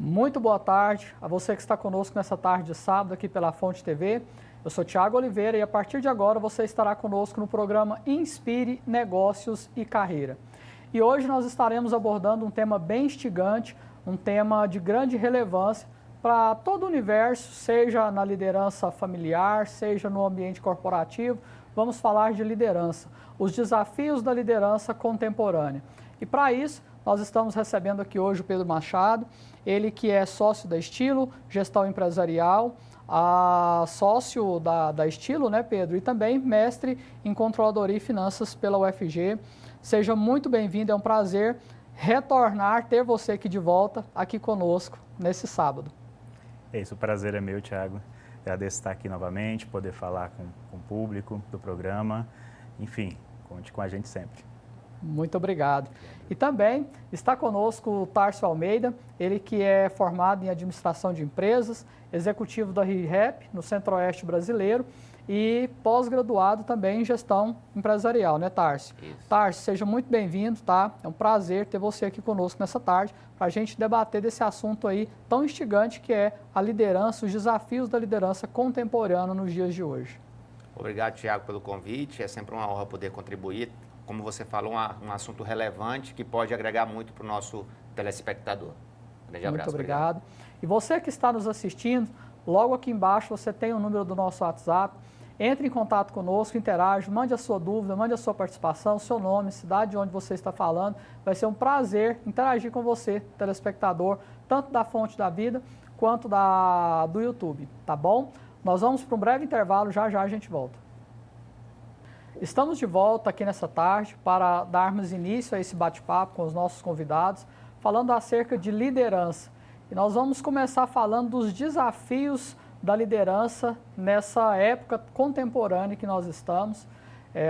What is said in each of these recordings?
Muito boa tarde a você que está conosco nessa tarde de sábado aqui pela Fonte TV. Eu sou Thiago Oliveira e a partir de agora você estará conosco no programa Inspire Negócios e Carreira. E hoje nós estaremos abordando um tema bem instigante, um tema de grande relevância para todo o universo, seja na liderança familiar, seja no ambiente corporativo. Vamos falar de liderança, os desafios da liderança contemporânea. E para isso, nós estamos recebendo aqui hoje o Pedro Machado, ele que é sócio da Estilo, gestão empresarial, sócio da Estilo, né, Pedro? E também mestre em controladoria e finanças pela UFG. Seja muito bem-vindo, é um prazer retornar, ter você aqui de volta, aqui conosco, nesse sábado. É isso, o prazer é meu, Thiago. Agradeço estar aqui novamente, poder falar com o público do programa. Enfim, conte com a gente sempre. Muito obrigado. E também está conosco o Tárcio Almeida, ele que é formado em administração de empresas, executivo da RIREP, no Centro-Oeste brasileiro, e pós-graduado também em gestão empresarial, né, Tárcio? Isso. Tárcio, seja muito bem-vindo, tá? É um prazer ter você aqui conosco nessa tarde, para a gente debater desse assunto aí tão instigante que é a liderança, os desafios da liderança contemporânea nos dias de hoje. Obrigado, Thiago, pelo convite. É sempre uma honra poder contribuir. Como você falou, um assunto relevante que pode agregar muito para o nosso telespectador. Grande abraço. Muito obrigado. E você que está nos assistindo, logo aqui embaixo você tem o número do nosso WhatsApp. Entre em contato conosco, interage, mande a sua dúvida, mande a sua participação, seu nome, cidade de onde você está falando. Vai ser um prazer interagir com você, telespectador, tanto da Fonte da Vida quanto do YouTube, tá bom? Nós vamos para um breve intervalo, já já a gente volta. Estamos de volta aqui nessa tarde para darmos início a esse bate-papo com os nossos convidados, falando acerca de liderança. E nós vamos começar falando dos desafios da liderança nessa época contemporânea que nós estamos.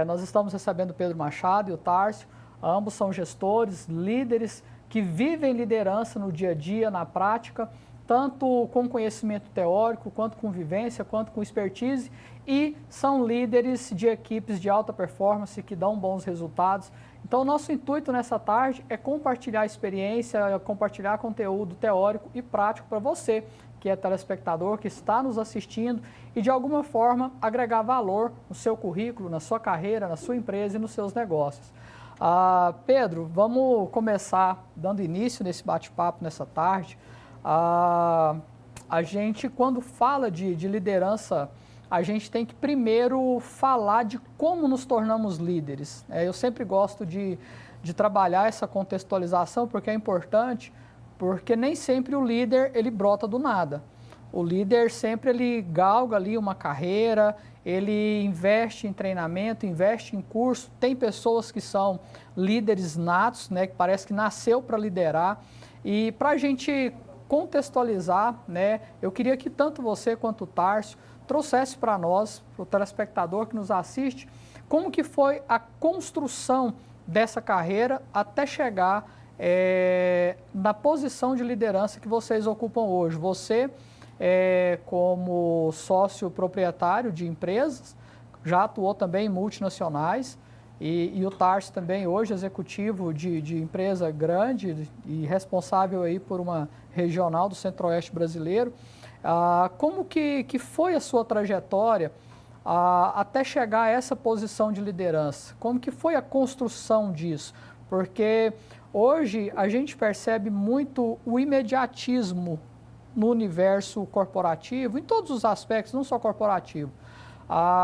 Nós estamos recebendo o Pedro Machado e o Tárcio, ambos são gestores, líderes que vivem liderança no dia a dia, na prática, tanto com conhecimento teórico, quanto com vivência, quanto com expertise, e são líderes de equipes de alta performance que dão bons resultados. Então, o nosso intuito nessa tarde é compartilhar experiência, compartilhar conteúdo teórico e prático para você, que é telespectador, que está nos assistindo e, de alguma forma, agregar valor no seu currículo, na sua carreira, na sua empresa e nos seus negócios. Pedro, vamos começar dando início nesse bate-papo nessa tarde. A gente, quando fala de liderança, a gente tem que primeiro falar de como nos tornamos líderes. Eu sempre gosto de trabalhar essa contextualização porque é importante, porque nem sempre o líder ele brota do nada. O líder sempre ele galga ali uma carreira, ele investe em treinamento, investe em curso. Tem pessoas que são líderes natos, né, que parece que nasceu para liderar. E para a gente contextualizar, né, eu queria que tanto você quanto o Tárcio trouxesse para nós, para o telespectador que nos assiste, como que foi a construção dessa carreira até chegar na posição de liderança que vocês ocupam hoje. Você, como sócio proprietário de empresas, já atuou também em multinacionais, e o Tárcio também hoje executivo de empresa grande e responsável aí por uma regional do Centro-Oeste brasileiro. Como que foi a sua trajetória até chegar a essa posição de liderança? Como que foi a construção disso? Porque hoje a gente percebe muito o imediatismo no universo corporativo, em todos os aspectos, não só corporativo.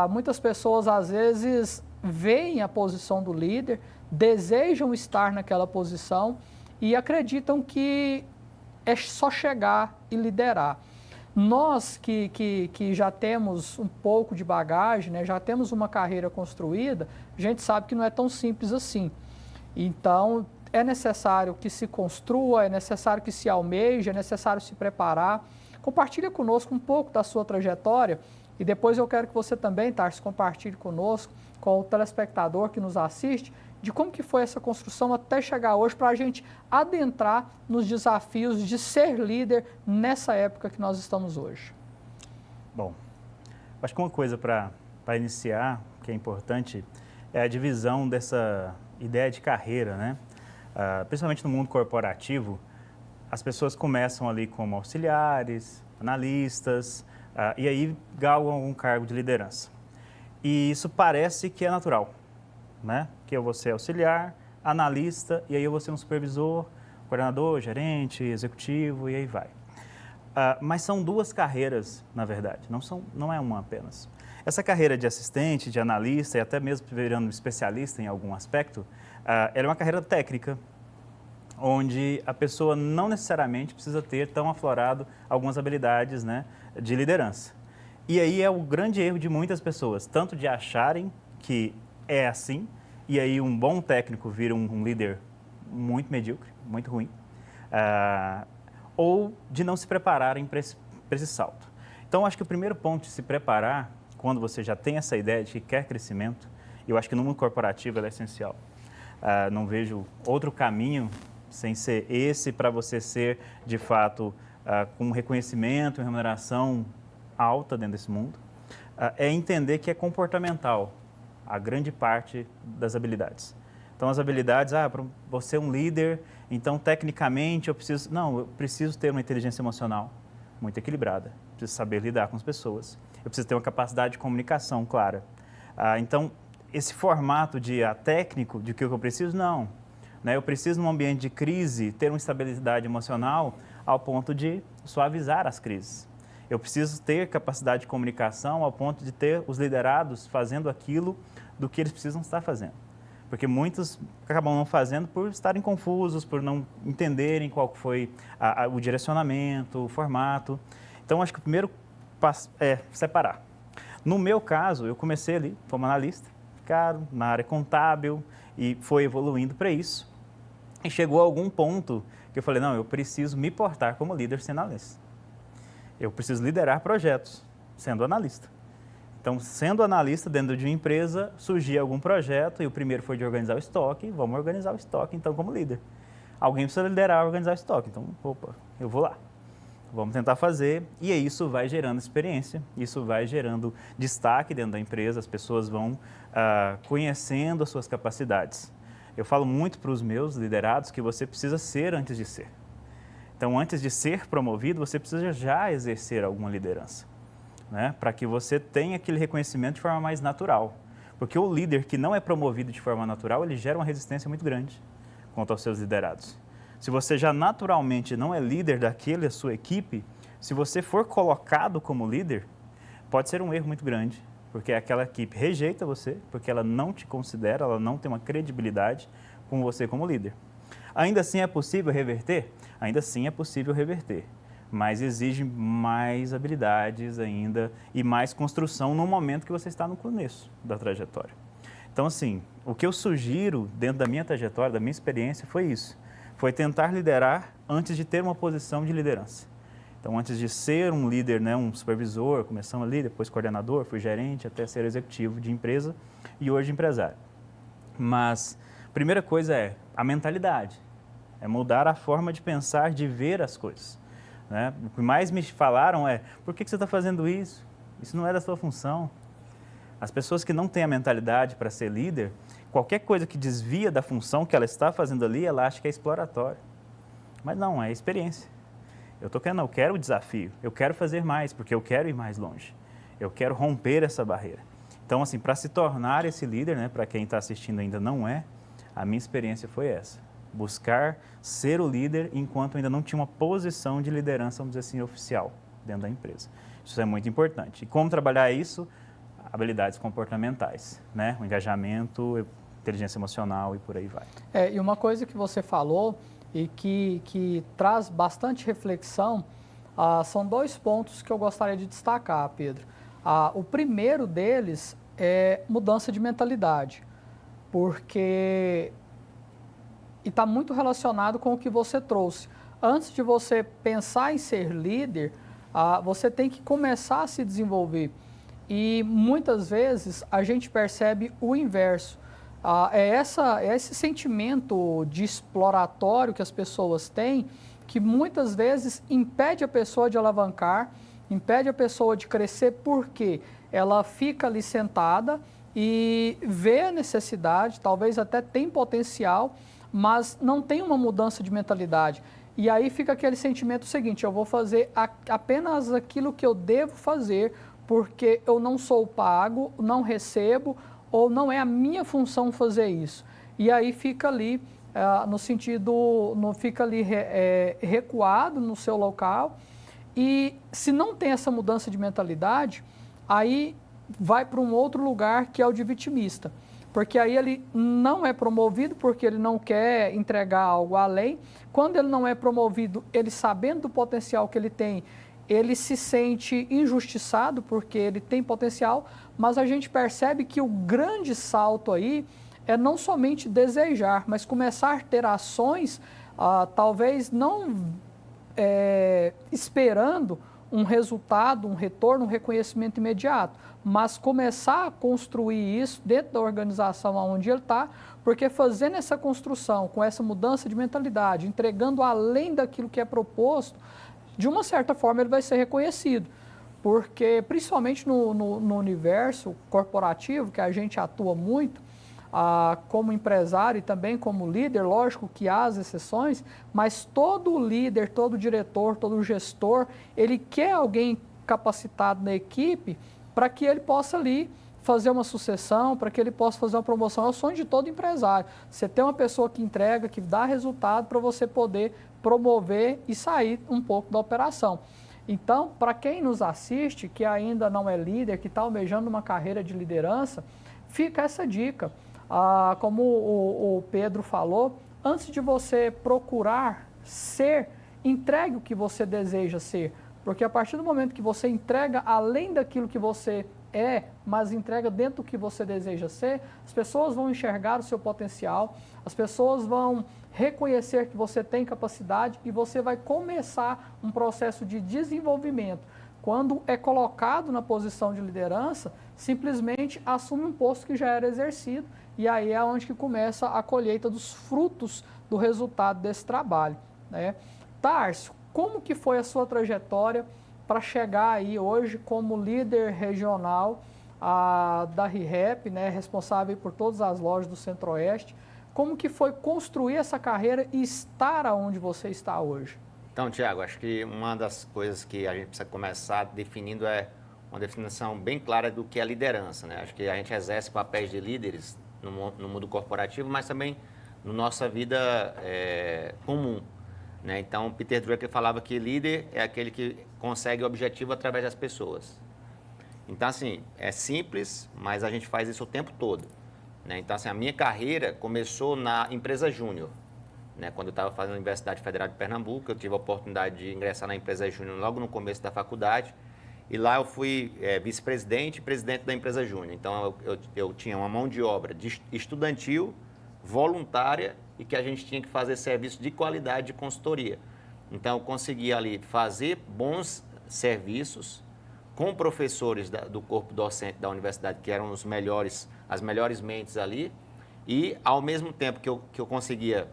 Muitas pessoas, às vezes, veem a posição do líder, desejam estar naquela posição e acreditam que é só chegar e liderar. Nós que já temos um pouco de bagagem, né, já temos uma carreira construída, a gente sabe que não é tão simples assim. Então, é necessário que se construa, é necessário que se almeje, é necessário se preparar. Compartilhe conosco um pouco da sua trajetória e depois eu quero que você também, Tárcio, compartilhe conosco, com o telespectador que nos assiste, de como que foi essa construção até chegar hoje para a gente adentrar nos desafios de ser líder nessa época que nós estamos hoje. Bom, acho que uma coisa para iniciar, que é importante, é a divisão dessa ideia de carreira, né? Principalmente no mundo corporativo, as pessoas começam ali como auxiliares, analistas, e aí galgam um cargo de liderança. E isso parece que é natural, né? Que eu vou ser auxiliar, analista, e aí eu vou ser um supervisor, coordenador, gerente, executivo, e aí vai. Mas são duas carreiras, na verdade, não é uma apenas. Essa carreira de assistente, de analista e até mesmo virando especialista em algum aspecto, ela é uma carreira técnica, onde a pessoa não necessariamente precisa ter tão aflorado algumas habilidades, né, de liderança. E aí é o grande erro de muitas pessoas, tanto de acharem que é assim, e aí um bom técnico vira um líder muito medíocre, muito ruim, ou de não se prepararem para esse salto. Então, acho que o primeiro ponto de se preparar, quando você já tem essa ideia de que quer crescimento, eu acho que no mundo corporativo ela é essencial. Não vejo outro caminho sem ser esse para você ser, de fato, com reconhecimento e remuneração alta dentro desse mundo, é entender que é comportamental a grande parte das habilidades. Então, as habilidades, para você ser um líder, então, tecnicamente, eu preciso ter uma inteligência emocional muito equilibrada, preciso saber lidar com as pessoas, eu preciso ter uma capacidade de comunicação clara. Então, esse formato de técnico, de que eu preciso, não. Né? Eu preciso, num ambiente de crise, ter uma estabilidade emocional ao ponto de suavizar as crises. Eu preciso ter capacidade de comunicação ao ponto de ter os liderados fazendo aquilo do que eles precisam estar fazendo. Porque muitos acabam não fazendo por estarem confusos, por não entenderem qual foi o direcionamento, o formato. Então, acho que o primeiro passo é separar. No meu caso, eu comecei ali como analista, na área contábil, e foi evoluindo para isso. E chegou a algum ponto que eu falei, não, eu preciso me portar como líder sendo analista. Eu preciso liderar projetos sendo analista. Então, sendo analista dentro de uma empresa, surgia algum projeto e o primeiro foi de organizar o estoque, vamos organizar o estoque então como líder. Alguém precisa liderar, organizar o estoque, então, eu vou lá. Vamos tentar fazer e aí isso vai gerando experiência, isso vai gerando destaque dentro da empresa, as pessoas vão conhecendo as suas capacidades. Eu falo muito para os meus liderados que você precisa ser antes de ser. Então, antes de ser promovido, você precisa já exercer alguma liderança, né? Para que você tenha aquele reconhecimento de forma mais natural. Porque o líder que não é promovido de forma natural, ele gera uma resistência muito grande quanto aos seus liderados. Se você já naturalmente não é líder daquela sua equipe, se você for colocado como líder, pode ser um erro muito grande, porque aquela equipe rejeita você, porque ela não te considera, ela não tem uma credibilidade com você como líder. Ainda assim é possível reverter? Ainda assim é possível reverter, mas exige mais habilidades ainda e mais construção no momento que você está no começo da trajetória. Então, assim, o que eu sugiro dentro da minha trajetória, da minha experiência, foi isso. Foi tentar liderar antes de ter uma posição de liderança. Então, antes de ser um líder, né, um supervisor, começando ali, depois coordenador, fui gerente, até ser executivo de empresa e hoje empresário. Mas a primeira coisa é a mentalidade, é mudar a forma de pensar, de ver as coisas. Né? O que mais me falaram é, por que você está fazendo isso? Isso não é da sua função. As pessoas que não têm a mentalidade para ser líder, qualquer coisa que desvia da função que ela está fazendo ali, ela acha que é exploratório. Mas não, é experiência. Eu quero o desafio, eu quero fazer mais, porque eu quero ir mais longe. Eu quero romper essa barreira. Então, assim, para se tornar esse líder, né, para quem está assistindo ainda não é, a minha experiência foi essa. Buscar ser o líder enquanto ainda não tinha uma posição de liderança, vamos dizer assim, oficial dentro da empresa. Isso é muito importante. E como trabalhar isso? Habilidades comportamentais, né? O engajamento, inteligência emocional e por aí vai. E uma coisa que você falou e que traz bastante reflexão, são dois pontos que eu gostaria de destacar, Pedro. O primeiro deles é mudança de mentalidade, porque está muito relacionado com o que você trouxe. Antes de você pensar em ser líder, você tem que começar a se desenvolver. E muitas vezes a gente percebe o inverso. É esse sentimento de exploratório que as pessoas têm, que muitas vezes impede a pessoa de alavancar, impede a pessoa de crescer, porque ela fica ali sentada e vê a necessidade, talvez até tem potencial, mas não tem uma mudança de mentalidade. E aí fica aquele sentimento seguinte, eu vou fazer apenas aquilo que eu devo fazer, porque eu não sou pago, não recebo, ou não é a minha função fazer isso. E aí fica ali, no sentido, não fica ali recuado no seu local. E se não tem essa mudança de mentalidade, aí vai para um outro lugar que é o de vitimista. Porque aí ele não é promovido porque ele não quer entregar algo além. Quando ele não é promovido, ele sabendo do potencial que ele tem, ele se sente injustiçado porque ele tem potencial, mas a gente percebe que o grande salto aí é não somente desejar, mas começar a ter ações, talvez não esperando um resultado, um retorno, um reconhecimento imediato, mas começar a construir isso dentro da organização onde ele está, porque fazendo essa construção, com essa mudança de mentalidade, entregando além daquilo que é proposto, de uma certa forma ele vai ser reconhecido. Porque, principalmente no universo corporativo, que a gente atua muito, como empresário e também como líder, lógico que há as exceções, mas todo líder, todo diretor, todo gestor, ele quer alguém capacitado na equipe para que ele possa ali fazer uma sucessão, para que ele possa fazer uma promoção. É o sonho de todo empresário. Você ter uma pessoa que entrega, que dá resultado para você poder promover e sair um pouco da operação. Então, para quem nos assiste, que ainda não é líder, que está almejando uma carreira de liderança, fica essa dica. Como o Pedro falou, antes de você procurar ser, entregue o que você deseja ser. Porque a partir do momento que você entrega além daquilo que você é, mas entrega dentro do que você deseja ser, as pessoas vão enxergar o seu potencial, as pessoas vão reconhecer que você tem capacidade e você vai começar um processo de desenvolvimento. Quando é colocado na posição de liderança, simplesmente assume um posto que já era exercido e aí é onde que começa a colheita dos frutos do resultado desse trabalho, né? Tárcio, como que foi a sua trajetória para chegar aí hoje como líder regional da RIREP, né, responsável por todas as lojas do Centro-Oeste? Como que foi construir essa carreira e estar aonde você está hoje? Então, Tiago, acho que uma das coisas que a gente precisa começar definindo é uma definição bem clara do que é liderança, né? Acho que a gente exerce papéis de líderes no mundo corporativo, mas também na nossa vida comum, né? Então, Peter Drucker falava que líder é aquele que consegue o objetivo através das pessoas. Então, assim, é simples, mas a gente faz isso o tempo todo, né? Então, assim, a minha carreira começou na empresa júnior, né? Quando eu estava fazendo a Universidade Federal de Pernambuco, eu tive a oportunidade de ingressar na empresa júnior logo no começo da faculdade. E lá eu fui vice-presidente e presidente da empresa júnior. Então, eu tinha uma mão de obra estudantil, voluntária e que a gente tinha que fazer serviço de qualidade de consultoria. Então, eu conseguia ali fazer bons serviços com professores do corpo docente da universidade, que eram as melhores mentes ali, e ao mesmo tempo que eu conseguia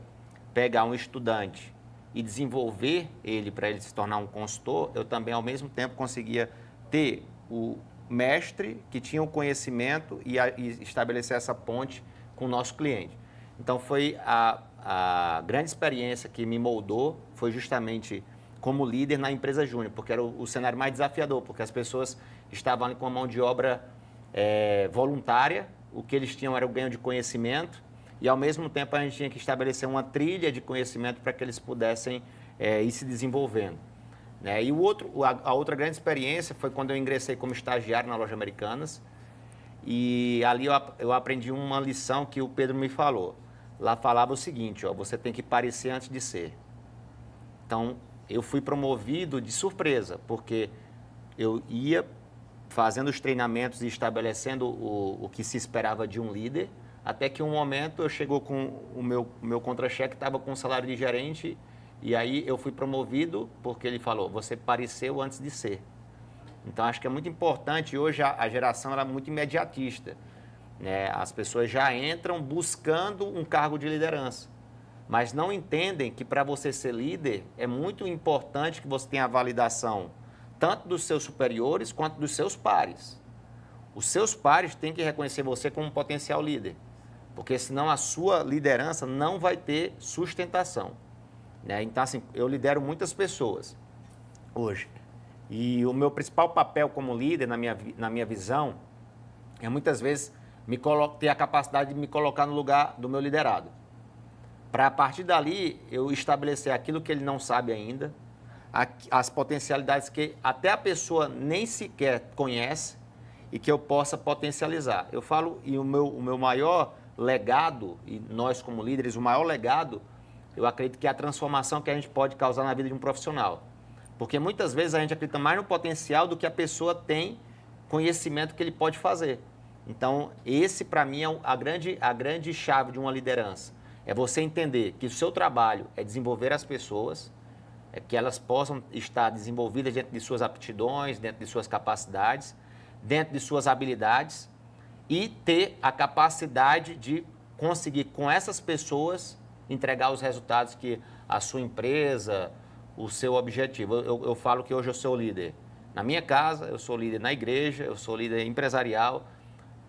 pegar um estudante e desenvolver ele para ele se tornar um consultor, eu também, ao mesmo tempo, conseguia ter o mestre que tinha o conhecimento e estabelecer essa ponte com o nosso cliente. Então, foi a grande experiência que me moldou, foi justamente como líder na empresa júnior, porque era o cenário mais desafiador, porque as pessoas estavam ali com a mão de obra voluntária, o que eles tinham era o ganho de conhecimento, e, ao mesmo tempo, a gente tinha que estabelecer uma trilha de conhecimento para que eles pudessem ir se desenvolvendo, né? E a outra grande experiência foi quando eu ingressei como estagiário na Loja Americanas, e ali eu aprendi uma lição que o Pedro me falou. Lá falava o seguinte, você tem que parecer antes de ser. Então, eu fui promovido de surpresa, porque eu ia fazendo os treinamentos e estabelecendo o que se esperava de um líder, até que um momento eu chegou com o meu contra-cheque, estava com um salário de gerente, e aí eu fui promovido porque ele falou, você pareceu antes de ser. Então, acho que é muito importante, hoje a geração ela é muito imediatista, né? As pessoas já entram buscando um cargo de liderança, mas não entendem que para você ser líder é muito importante que você tenha a validação tanto dos seus superiores quanto dos seus pares. Os seus pares têm que reconhecer você como um potencial líder, porque senão a sua liderança não vai ter sustentação. né? Então, assim, eu lidero muitas pessoas hoje. E o meu principal papel como líder, na minha visão, é muitas vezes ter a capacidade de me colocar no lugar do meu liderado. Para, a partir dali, eu estabelecer aquilo que ele não sabe ainda, as potencialidades que até a pessoa nem sequer conhece e que eu possa potencializar. Eu falo, e o meu maior legado, e nós como líderes, o maior legado, eu acredito que é a transformação que a gente pode causar na vida de um profissional. Porque muitas vezes a gente acredita mais no potencial do que a pessoa tem conhecimento que ele pode fazer. Então, esse para mim é a grande chave de uma liderança. É você entender que o seu trabalho é desenvolver as pessoas, é que elas possam estar desenvolvidas dentro de suas aptidões, dentro de suas capacidades, dentro de suas habilidades e ter a capacidade de conseguir com essas pessoas entregar os resultados que a sua empresa, o seu objetivo. Eu falo que hoje eu sou líder na minha casa, eu sou líder na igreja, eu sou líder empresarial,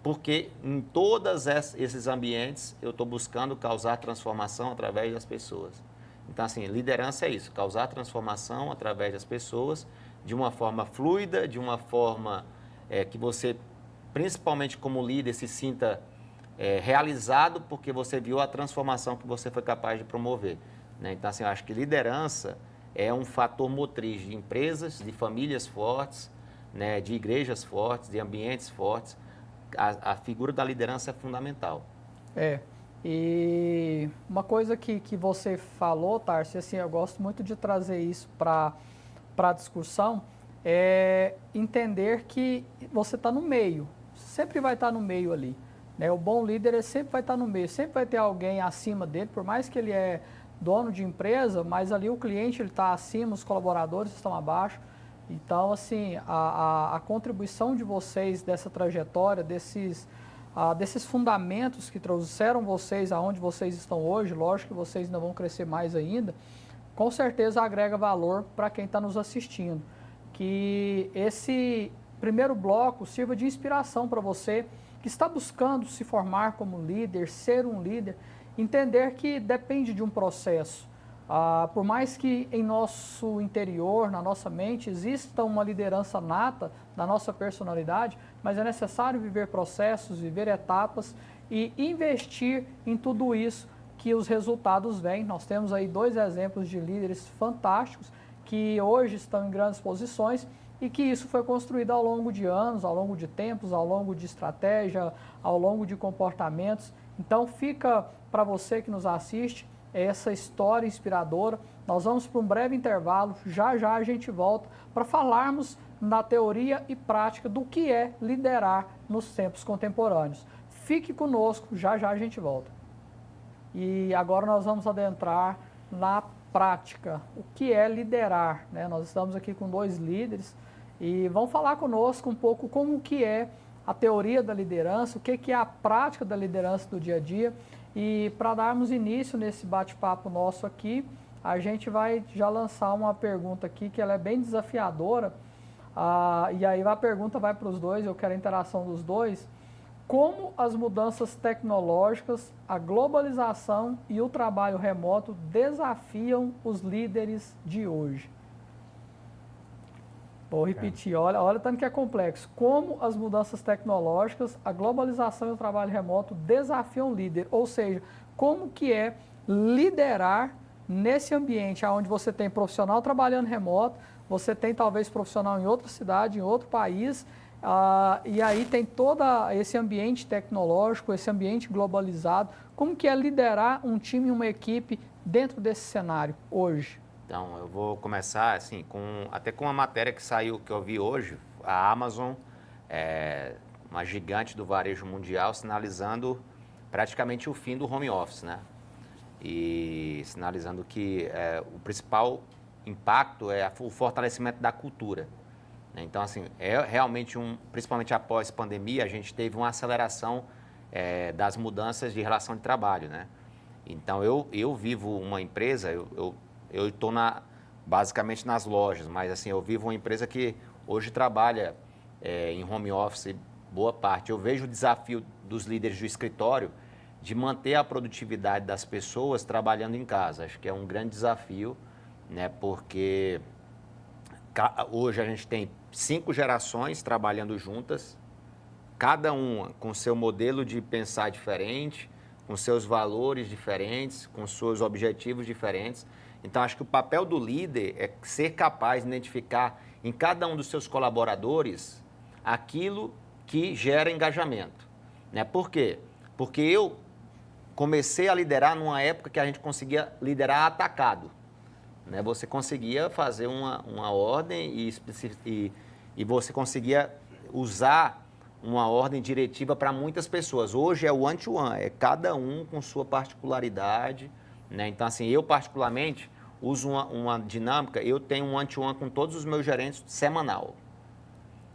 porque em todos esses ambientes eu estou buscando causar transformação através das pessoas. Então, assim, liderança é isso, causar transformação através das pessoas de uma forma fluida, de uma forma que você, principalmente como líder, se sinta realizado porque você viu a transformação que você foi capaz de promover, né? Então, assim, eu acho que liderança é um fator motriz de empresas, de famílias fortes, né, de igrejas fortes, de ambientes fortes. A figura da liderança é fundamental. E uma coisa que você falou, Tarso, assim, eu gosto muito de trazer isso para a discussão, é entender que você está no meio, sempre vai estar no meio ali, né? O bom líder ele sempre vai estar no meio, sempre vai ter alguém acima dele, por mais que ele é dono de empresa, mas ali o cliente está acima, os colaboradores estão abaixo. Então, assim, a contribuição de vocês dessa trajetória, desses fundamentos que trouxeram vocês aonde vocês estão hoje, lógico que vocês ainda vão crescer mais ainda, com certeza agrega valor para quem está nos assistindo. Que esse primeiro bloco sirva de inspiração para você que está buscando se formar como líder, ser um líder, entender que depende de um processo. Por mais que em nosso interior, na nossa mente, exista uma liderança nata da nossa personalidade, mas é necessário viver processos, viver etapas e investir em tudo isso que os resultados vêm. Nós temos aí 2 exemplos de líderes fantásticos que hoje estão em grandes posições e que isso foi construído ao longo de anos, ao longo de tempos, ao longo de estratégia, ao longo de comportamentos. Então fica para você que nos assiste essa história inspiradora. Nós vamos para um breve intervalo, já já a gente volta para falarmos na teoria e prática do que é liderar nos tempos contemporâneos. Fique conosco, já já a gente volta. E agora nós vamos adentrar na prática, o que é liderar, né? Nós estamos aqui com 2 líderes e vão falar conosco um pouco como que é a teoria da liderança, o que é a prática da liderança do dia a dia. E para darmos início nesse bate-papo nosso aqui, a gente vai já lançar uma pergunta aqui que ela é bem desafiadora. E aí a pergunta vai para os 2, eu quero a interação dos 2. Como as mudanças tecnológicas, a globalização e o trabalho remoto desafiam os líderes de hoje? Vou repetir, olha o tanto que é complexo. Como as mudanças tecnológicas, a globalização e o trabalho remoto desafiam o líder. Ou seja, como que é liderar nesse ambiente onde você tem profissional trabalhando remoto, você tem talvez profissional em outra cidade, em outro país, e aí tem todo esse ambiente tecnológico, esse ambiente globalizado. Como que é liderar um time, uma equipe dentro desse cenário hoje? Então, eu vou começar assim, até com uma matéria que saiu, que eu vi hoje, a Amazon, uma gigante do varejo mundial, sinalizando praticamente o fim do home office, né? E sinalizando que o principal impacto é o fortalecimento da cultura. Então, assim, realmente, principalmente após pandemia, a gente teve uma aceleração das mudanças de relação de trabalho, né? Então, eu vivo uma empresa, eu estou basicamente nas lojas, mas assim, eu vivo uma empresa que hoje trabalha em home office boa parte. Eu vejo o desafio dos líderes do escritório de manter a produtividade das pessoas trabalhando em casa. Acho que é um grande desafio, né? Porque hoje a gente tem 5 gerações trabalhando juntas, cada uma com seu modelo de pensar diferente, com seus valores diferentes, com seus objetivos diferentes. Então, acho que o papel do líder é ser capaz de identificar em cada um dos seus colaboradores aquilo que gera engajamento, né? Por quê? Porque eu comecei a liderar numa época que a gente conseguia liderar atacado, né? Você conseguia fazer uma ordem e você conseguia usar uma ordem diretiva para muitas pessoas. Hoje é o one-to-one, é cada um com sua particularidade, né? Então, assim, eu particularmente uso uma dinâmica, eu tenho um one-to-one com todos os meus gerentes semanal.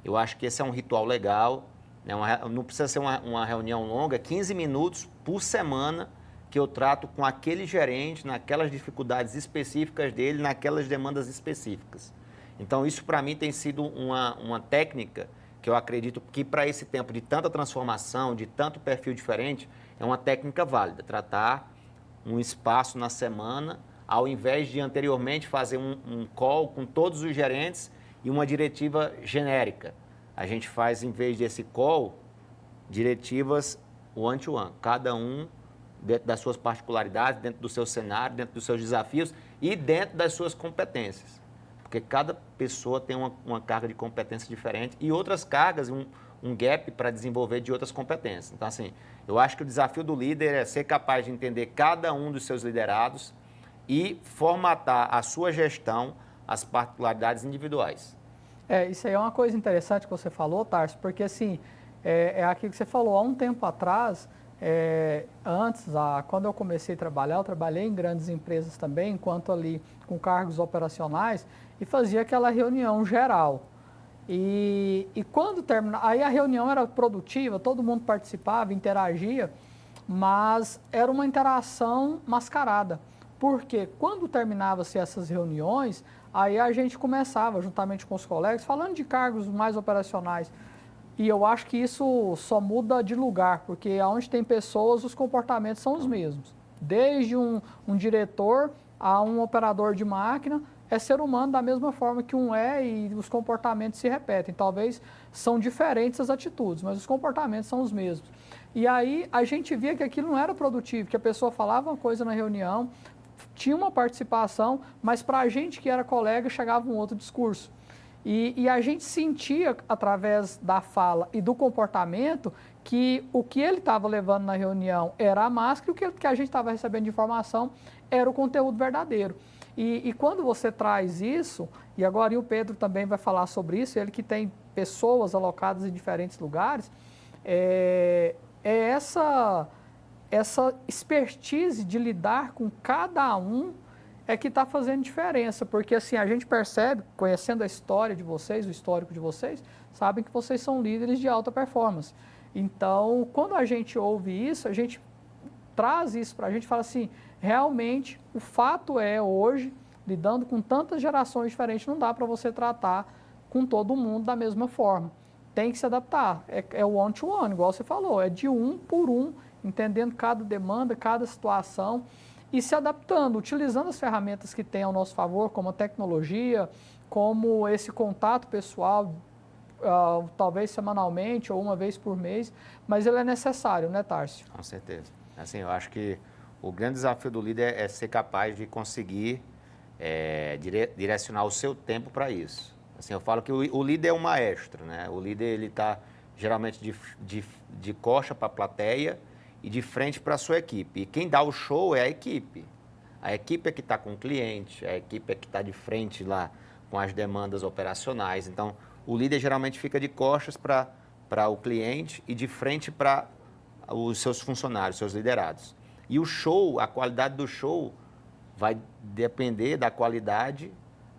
Eu acho que esse é um ritual legal, né? Não precisa ser uma reunião longa, 15 minutos por semana que eu trato com aquele gerente, naquelas dificuldades específicas dele, naquelas demandas específicas. Então, isso para mim tem sido uma técnica que eu acredito que para esse tempo de tanta transformação, de tanto perfil diferente, é uma técnica válida. Tratar um espaço na semana, ao invés de anteriormente fazer um call com todos os gerentes e uma diretiva genérica. A gente faz, em vez desse call, diretivas one-to-one, cada um dentro das suas particularidades, dentro do seu cenário, dentro dos seus desafios e dentro das suas competências. Porque cada pessoa tem uma carga de competência diferente e outras cargas, um gap para desenvolver de outras competências. Então, assim, eu acho que o desafio do líder é ser capaz de entender cada um dos seus liderados e formatar a sua gestão às particularidades individuais. Isso aí é uma coisa interessante que você falou, Tarso, porque assim, é aquilo que você falou, há um tempo atrás, quando eu comecei a trabalhar, eu trabalhei em grandes empresas também, enquanto ali com cargos operacionais, e fazia aquela reunião geral. E quando terminava, aí a reunião era produtiva, todo mundo participava, interagia, mas era uma interação mascarada. Porque quando terminava-se essas reuniões, aí a gente começava, juntamente com os colegas, falando de cargos mais operacionais. E eu acho que isso só muda de lugar, porque onde tem pessoas, os comportamentos são os mesmos. Desde um diretor a um operador de máquina, é ser humano da mesma forma que um é e os comportamentos se repetem. Talvez são diferentes as atitudes, mas os comportamentos são os mesmos. E aí a gente via que aquilo não era produtivo, que a pessoa falava uma coisa na reunião, tinha uma participação, mas para a gente que era colega chegava um outro discurso. E a gente sentia, através da fala e do comportamento, que o que ele estava levando na reunião era a máscara e o que a gente estava recebendo de informação era o conteúdo verdadeiro. E quando você traz isso, e agora o Pedro também vai falar sobre isso, ele que tem pessoas alocadas em diferentes lugares, essa expertise de lidar com cada um é que está fazendo diferença, porque assim, a gente percebe, conhecendo a história de vocês, o histórico de vocês, sabem que vocês são líderes de alta performance. Então, quando a gente ouve isso, a gente traz isso para a gente e fala assim, realmente, o fato é hoje, lidando com tantas gerações diferentes, não dá para você tratar com todo mundo da mesma forma. Tem que se adaptar, é o one-to-one, igual você falou, é de um por um, entendendo cada demanda, cada situação, e se adaptando, utilizando as ferramentas que tem ao nosso favor, como a tecnologia, como esse contato pessoal, talvez semanalmente ou uma vez por mês, mas ele é necessário, né, Tárcio? Com certeza. Assim, eu acho que o grande desafio do líder é ser capaz de conseguir direcionar o seu tempo para isso. Assim, eu falo que o líder é um maestro, né? O líder, ele está geralmente de coxa para a plateia e de frente para a sua equipe. E quem dá o show é a equipe. A equipe é que está com o cliente, a equipe é que está de frente lá com as demandas operacionais. Então, o líder geralmente fica de costas para o cliente e de frente para os seus funcionários, seus liderados. E o show, a qualidade do show vai depender da qualidade,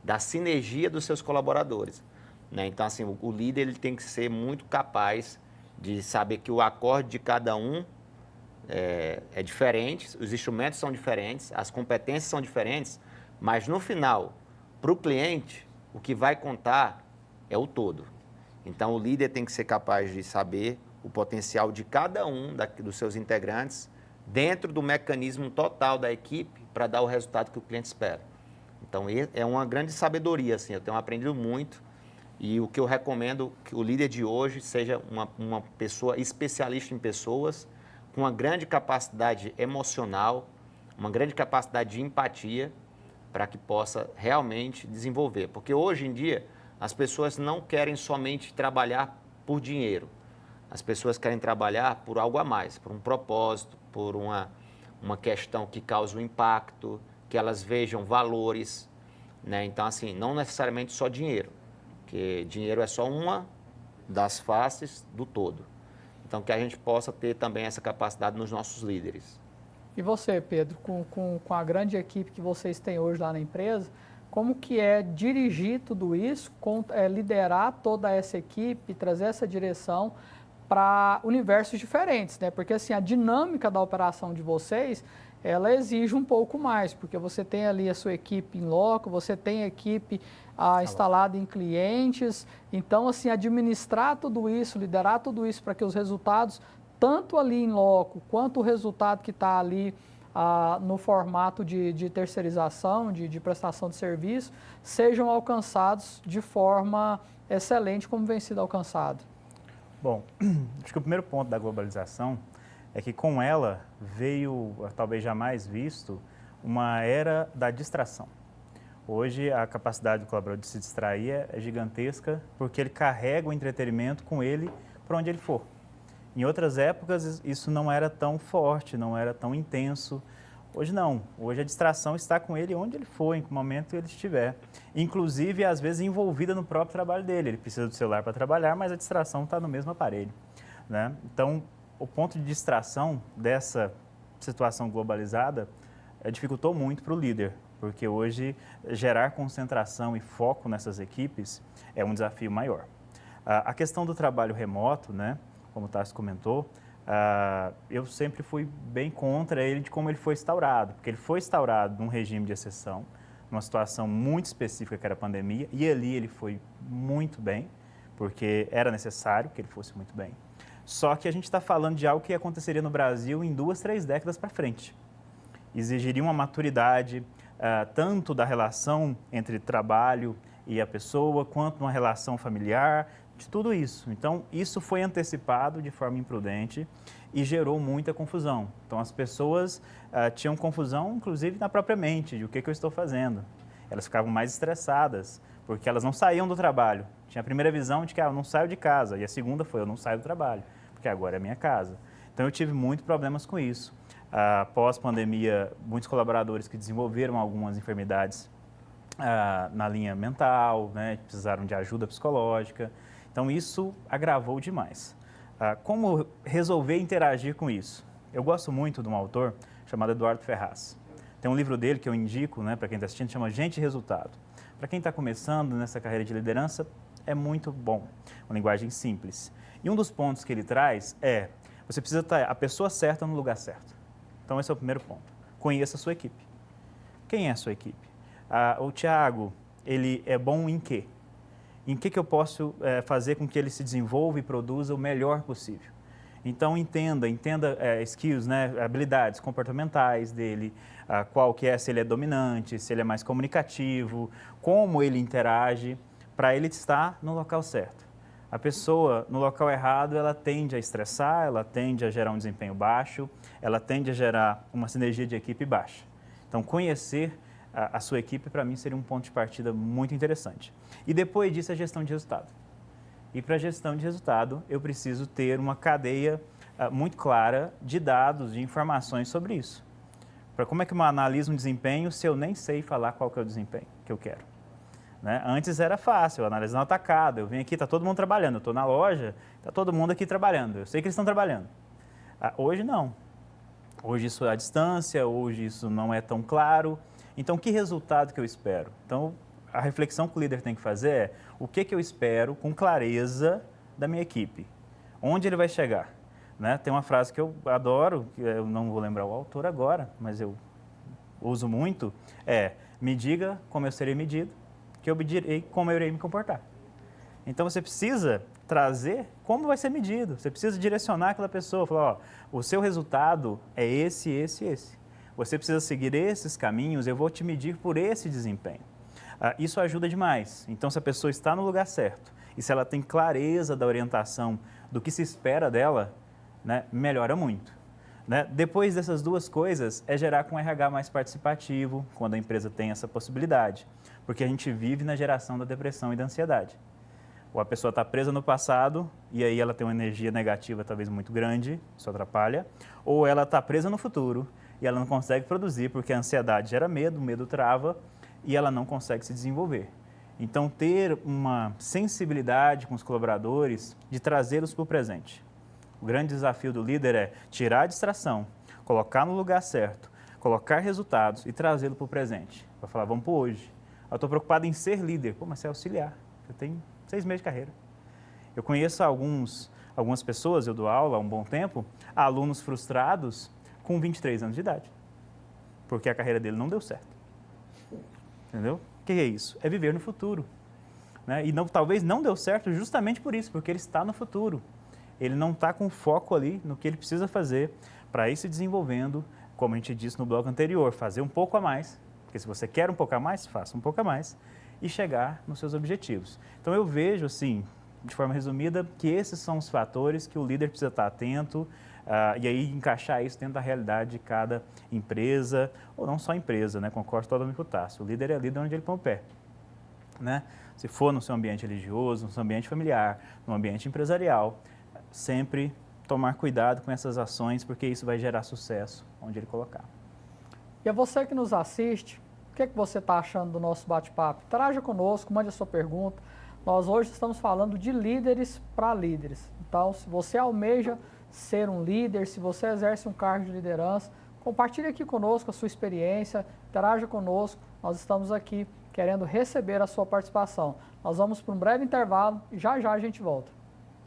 da sinergia dos seus colaboradores, né? Então, assim, o líder ele tem que ser muito capaz de saber que o acorde de cada um é diferente, os instrumentos são diferentes, as competências são diferentes, mas no final, para o cliente, o que vai contar é o todo. Então, o líder tem que ser capaz de saber o potencial de cada um dos seus integrantes, dentro do mecanismo total da equipe para dar o resultado que o cliente espera. Então, é uma grande sabedoria, assim, eu tenho aprendido muito e o que eu recomendo que o líder de hoje seja uma pessoa especialista em pessoas, com uma grande capacidade emocional, uma grande capacidade de empatia, para que possa realmente desenvolver. Porque hoje em dia, as pessoas não querem somente trabalhar por dinheiro. As pessoas querem trabalhar por algo a mais, por um propósito, por uma questão que cause um impacto, que elas vejam valores, né? Então, assim, não necessariamente só dinheiro, porque dinheiro é só uma das faces do todo. Então, que a gente possa ter também essa capacidade nos nossos líderes. E você, Pedro, com a grande equipe que vocês têm hoje lá na empresa, como que é dirigir tudo isso, liderar toda essa equipe, trazer essa direção para universos diferentes, né? Porque assim, a dinâmica da operação de vocês, ela exige um pouco mais, porque você tem ali a sua equipe em loco, você tem a equipe instalada em clientes, então assim, administrar tudo isso, liderar tudo isso para que os resultados, tanto ali em loco, quanto o resultado que está ali no formato de terceirização, de prestação de serviço, sejam alcançados de forma excelente como vem sido alcançado. Bom, acho que o primeiro ponto da globalização é que com ela veio, talvez jamais visto, uma era da distração. Hoje a capacidade do colaborador de se distrair é gigantesca porque ele carrega o entretenimento com ele para onde ele for. Em outras épocas isso não era tão forte, não era tão intenso. Hoje não, hoje a distração está com ele onde ele for, em que momento ele estiver. Inclusive, às vezes, envolvida no próprio trabalho dele. Ele precisa do celular para trabalhar, mas a distração está no mesmo aparelho, né? Então, o ponto de distração dessa situação globalizada dificultou muito para o líder, porque hoje gerar concentração e foco nessas equipes é um desafio maior. A questão do trabalho remoto, né, como o Tarso comentou, eu sempre fui bem contra ele de como ele foi instaurado, porque ele foi instaurado num regime de exceção, numa situação muito específica que era a pandemia, e ali ele foi muito bem, porque era necessário que ele fosse muito bem. Só que a gente está falando de algo que aconteceria no Brasil em 2, 3 décadas para frente. Exigiria uma maturidade, tanto da relação entre trabalho e a pessoa, quanto uma relação familiar, de tudo isso. Então, isso foi antecipado de forma imprudente e gerou muita confusão. Então, as pessoas tinham confusão, inclusive, na própria mente, de o que eu estou fazendo. Elas ficavam mais estressadas, porque elas não saíam do trabalho. Tinha a primeira visão de que eu não saio de casa, e a segunda foi, eu não saio do trabalho, porque agora é a minha casa. Então, eu tive muitos problemas com isso. Pós-pandemia, muitos colaboradores que desenvolveram algumas enfermidades na linha mental, né, precisaram de ajuda psicológica. Então, isso agravou demais. Como resolver interagir com isso? Eu gosto muito de um autor chamado Eduardo Ferraz. Tem um livro dele que eu indico, né, para quem está assistindo, chama Gente e Resultado. Para quem está começando nessa carreira de liderança, é muito bom. Uma linguagem simples. E um dos pontos que ele traz é, você precisa estar a pessoa certa no lugar certo. Então, esse é o primeiro ponto. Conheça a sua equipe. Quem é a sua equipe? O Thiago, ele é bom em quê? Em que eu posso fazer com que ele se desenvolva e produza o melhor possível. Então, entenda skills, né, habilidades comportamentais dele, qual que é, se ele é dominante, se ele é mais comunicativo, como ele interage, para ele estar no local certo. A pessoa no local errado, ela tende a estressar, ela tende a gerar um desempenho baixo, ela tende a gerar uma sinergia de equipe baixa. Então, conhecer a sua equipe, para mim, seria um ponto de partida muito interessante. E depois disso, a gestão de resultado. E para a gestão de resultado, eu preciso ter uma cadeia muito clara de dados, de informações sobre isso. Para como é que eu analiso um desempenho se eu nem sei falar qual que é o desempenho que eu quero? Né? Antes era fácil, eu analisava no atacado, eu venho aqui, está todo mundo trabalhando, eu estou na loja, está todo mundo aqui trabalhando, eu sei que eles estão trabalhando. Hoje não. Hoje isso é à distância, hoje isso não é tão claro. Então, que resultado que eu espero? Então, a reflexão que o líder tem que fazer é o que eu espero com clareza da minha equipe. Onde ele vai chegar? Né? Tem uma frase que eu adoro, que eu não vou lembrar o autor agora, mas eu uso muito, me diga como eu serei medido, que eu direi como eu irei me comportar. Então, você precisa trazer como vai ser medido. Você precisa direcionar aquela pessoa, falar, ó, o seu resultado é esse, esse, esse. Você precisa seguir esses caminhos, eu vou te medir por esse desempenho. Isso ajuda demais. Então, se a pessoa está no lugar certo e se ela tem clareza da orientação do que se espera dela, né, melhora muito. Né? Depois dessas duas coisas, é gerar com um RH mais participativo, quando a empresa tem essa possibilidade. Porque a gente vive na geração da depressão e da ansiedade. Ou a pessoa está presa no passado e aí ela tem uma energia negativa talvez muito grande, isso atrapalha. Ou ela está presa no futuro e ela não consegue produzir porque a ansiedade gera medo, o medo trava e ela não consegue se desenvolver. Então, ter uma sensibilidade com os colaboradores de trazê-los para o presente. O grande desafio do líder é tirar a distração, colocar no lugar certo, colocar resultados e trazê-lo para o presente. Para falar, vamos para hoje. Eu estou preocupado em ser líder. Pô, mas você é auxiliar. Eu tenho 6 meses de carreira. Eu conheço algumas pessoas, eu dou aula há um bom tempo, alunos frustrados com 23 anos de idade. Porque a carreira dele não deu certo. Entendeu? O que é isso? É viver no futuro. Né? E talvez não deu certo justamente por isso, porque ele está no futuro. Ele não está com foco ali no que ele precisa fazer para ir se desenvolvendo, como a gente disse no bloco anterior, fazer um pouco a mais, porque se você quer um pouco a mais, faça um pouco a mais e chegar nos seus objetivos. Então eu vejo, assim, de forma resumida, que esses são os fatores que o líder precisa estar atento e aí encaixar isso dentro da realidade de cada empresa, ou não só empresa, né? Concordo totalmente com o Tássio. O líder é líder onde ele põe o pé. Né? Se for no seu ambiente religioso, no seu ambiente familiar, no ambiente empresarial, sempre tomar cuidado com essas ações, porque isso vai gerar sucesso onde ele colocar. E a você que nos assiste, o que você está achando do nosso bate-papo? Interaja conosco, mande a sua pergunta. Nós hoje estamos falando de líderes para líderes. Então, se você almeja ser um líder, se você exerce um cargo de liderança, compartilhe aqui conosco a sua experiência, interaja conosco. Nós estamos aqui querendo receber a sua participação. Nós vamos para um breve intervalo e já a gente volta.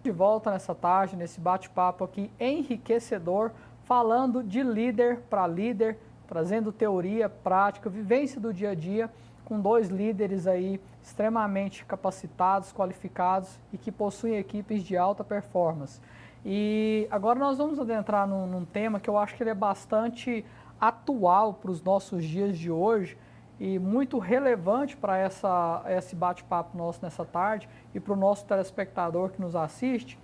De volta nessa tarde, nesse bate-papo aqui enriquecedor, falando de líder para líder, trazendo teoria, prática, vivência do dia a dia, com 2 líderes aí extremamente capacitados, qualificados e que possuem equipes de alta performance. E agora nós vamos adentrar num tema que eu acho que ele é bastante atual para os nossos dias de hoje e muito relevante para esse bate-papo nosso nessa tarde e para o nosso telespectador que nos assiste.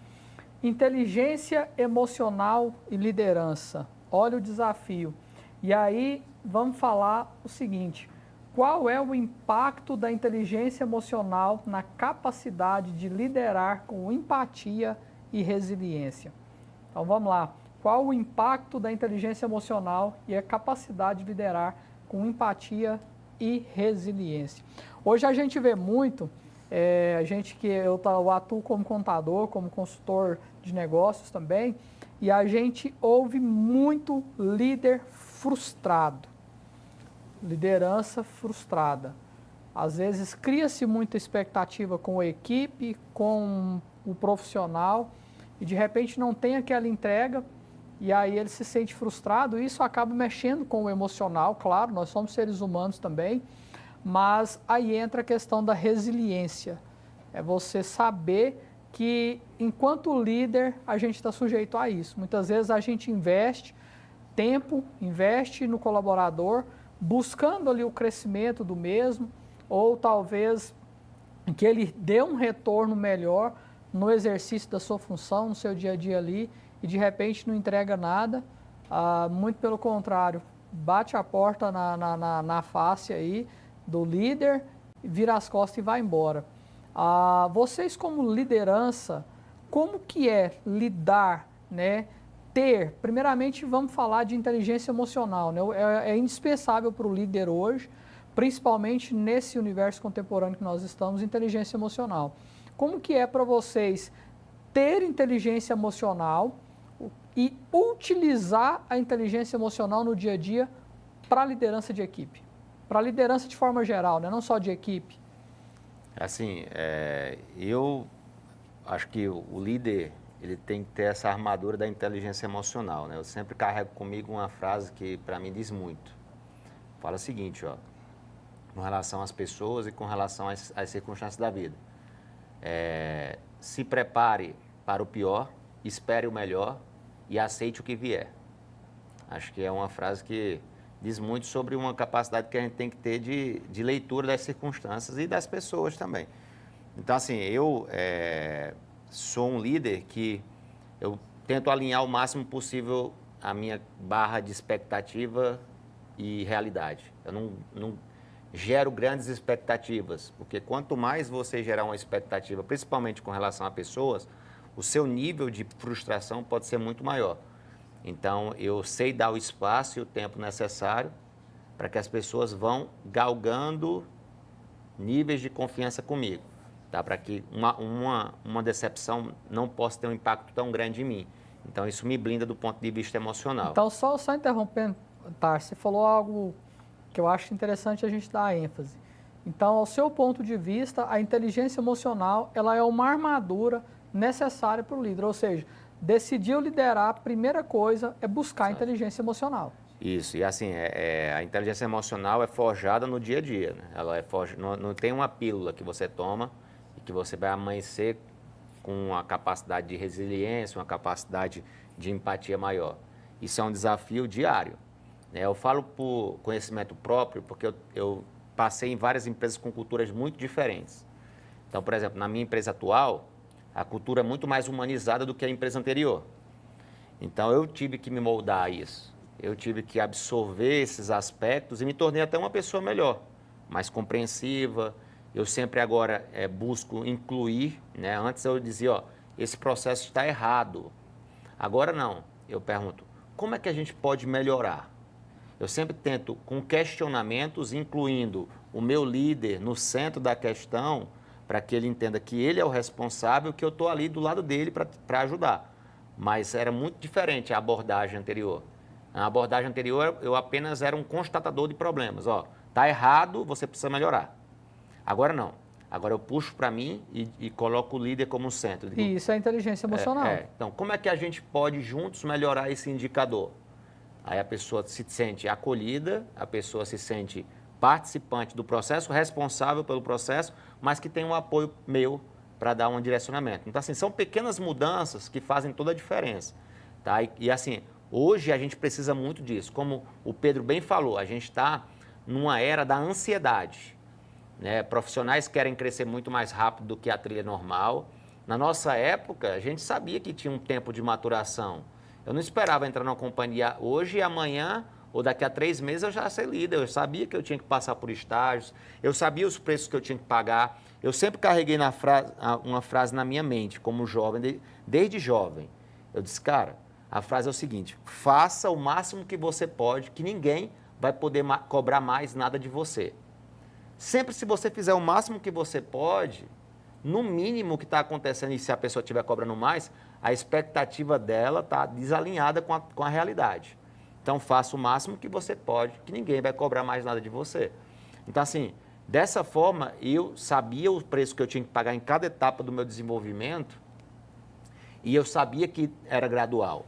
Inteligência emocional e liderança. Olha o desafio. E aí vamos falar o seguinte: qual é o impacto da inteligência emocional na capacidade de liderar com empatia e resiliência? Então vamos lá. Qual o impacto da inteligência emocional e a capacidade de liderar com empatia e resiliência? Hoje a gente vê muito, eu atuo como contador, como consultor de negócios também, e a gente ouve muito líder frustrado, liderança frustrada. Às vezes cria-se muita expectativa com a equipe, com o profissional, e de repente não tem aquela entrega, e aí ele se sente frustrado, e isso acaba mexendo com o emocional, claro, nós somos seres humanos também, mas aí entra a questão da resiliência. É você saber que, enquanto líder, a gente está sujeito a isso. Muitas vezes a gente investe tempo, investe no colaborador, buscando ali o crescimento do mesmo, ou talvez que ele dê um retorno melhor no exercício da sua função, no seu dia a dia ali, e de repente não entrega nada, muito pelo contrário, bate a porta na face aí do líder, vira as costas e vai embora. Vocês como liderança, como que é lidar, né? Primeiramente vamos falar de inteligência emocional, né? É indispensável para o líder hoje, principalmente nesse universo contemporâneo que nós estamos, inteligência emocional. Como que é para vocês ter inteligência emocional e utilizar a inteligência emocional no dia a dia para a liderança de equipe? Para a liderança de forma geral, né? Não só de equipe. Assim, eu acho que o líder, ele tem que ter essa armadura da inteligência emocional, né? Eu sempre carrego comigo uma frase que para mim diz muito. Fala o seguinte, ó, com relação às pessoas e com relação às circunstâncias da vida. se prepare para o pior, espere o melhor e aceite o que vier. Acho que é uma frase que diz muito sobre uma capacidade que a gente tem que ter de leitura das circunstâncias e das pessoas também. Então, assim, eu sou um líder que eu tento alinhar o máximo possível a minha barra de expectativa e realidade. Eu não gero grandes expectativas, porque quanto mais você gerar uma expectativa, principalmente com relação a pessoas, o seu nível de frustração pode ser muito maior. Então, eu sei dar o espaço e o tempo necessário para que as pessoas vão galgando níveis de confiança comigo, tá? Para que uma decepção não possa ter um impacto tão grande em mim. Então, isso me blinda do ponto de vista emocional. Então, só interrompendo, Tarso, você falou algo que eu acho interessante a gente dar ênfase. Então, ao seu ponto de vista, a inteligência emocional ela é uma armadura necessária para o líder, ou seja, decidiu liderar, a primeira coisa é buscar a inteligência emocional. Isso, e assim, a inteligência emocional é forjada no dia a dia, né? Ela não tem uma pílula que você toma e que você vai amanhecer com uma capacidade de resiliência, uma capacidade de empatia maior. Isso é um desafio diário, né? Eu falo por conhecimento próprio, porque eu passei em várias empresas com culturas muito diferentes. Então, por exemplo, na minha empresa atual, a cultura é muito mais humanizada do que a empresa anterior. Então, eu tive que me moldar a isso. Eu tive que absorver esses aspectos e me tornei até uma pessoa melhor, mais compreensiva. Eu sempre agora busco incluir, né? Antes eu dizia, ó, esse processo está errado. Agora não. Eu pergunto, como é que a gente pode melhorar? Eu sempre tento, com questionamentos, incluindo o meu líder no centro da questão, para que ele entenda que ele é o responsável, que eu estou ali do lado dele para ajudar. Mas era muito diferente a abordagem anterior. Na abordagem anterior, eu apenas era um constatador de problemas. Ó, tá errado, você precisa melhorar. Agora não. Agora eu puxo para mim e coloco o líder como centro. E isso é inteligência emocional. Então, como é que a gente pode juntos melhorar esse indicador? Aí a pessoa se sente acolhida, a pessoa se sente participante do processo, responsável pelo processo, mas que tem um apoio meu para dar um direcionamento. Então, assim, são pequenas mudanças que fazem toda a diferença. Tá? E assim, hoje a gente precisa muito disso. Como o Pedro bem falou, a gente está numa era da ansiedade, né? Profissionais querem crescer muito mais rápido do que a trilha normal. Na nossa época, a gente sabia que tinha um tempo de maturação. Eu não esperava entrar numa companhia hoje e amanhã, ou daqui a 3 meses, eu já ser líder. Eu sabia que eu tinha que passar por estágios, eu sabia os preços que eu tinha que pagar. Eu sempre carreguei uma frase na minha mente, como jovem, desde jovem. Eu disse, cara, a frase é o seguinte, faça o máximo que você pode, que ninguém vai poder cobrar mais nada de você. Sempre se você fizer o máximo que você pode, no mínimo que está acontecendo, e se a pessoa estiver cobrando mais, a expectativa dela está desalinhada com a realidade. Então, faça o máximo que você pode, que ninguém vai cobrar mais nada de você. Então, assim, dessa forma, eu sabia o preço que eu tinha que pagar em cada etapa do meu desenvolvimento e eu sabia que era gradual,